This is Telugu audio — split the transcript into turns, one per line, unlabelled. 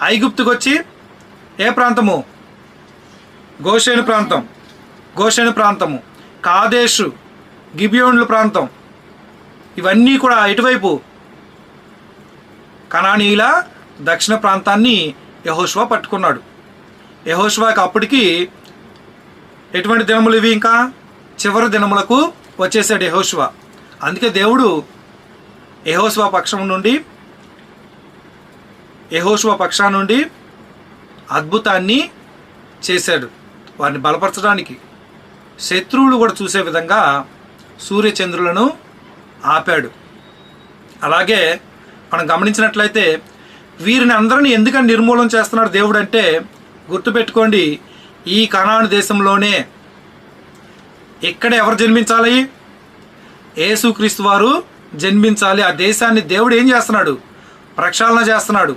ఐగుప్తుకు వచ్చి ఏ ప్రాంతము? గోషేను ప్రాంతము, కాదేశు, గిబియోన్ల ప్రాంతం, ఇవన్నీ కూడా ఎటువైపు? కనానీయుల దక్షిణ ప్రాంతాన్ని యెహోషువ పట్టుకున్నాడు. యెహోషువకి అప్పటికి ఎటువంటి దినములు ఇవి? ఇంకా చివరి దినములకు వచ్చేసాడు యెహోషువ. అందుకే దేవుడు యెహోషువ పక్షం నుండి అద్భుతాన్ని చేశాడు. వారిని బలపరచడానికి, శత్రువులు కూడా చూసే విధంగా సూర్యచంద్రులను ఆపాడు. అలాగే మనం గమనించినట్లయితే వీరిని అందరినీ ఎందుకని నిర్మూలన చేస్తున్నాడు దేవుడు అంటే, గుర్తుపెట్టుకోండి, ఈ కనాను దేశంలోనే. ఇక్కడ ఎవరు జన్మించాలి? యేసుక్రీస్తు వారు జన్మించాలి. ఆ దేశాన్ని దేవుడు ఏం చేస్తున్నాడు? ప్రక్షాళన చేస్తున్నాడు.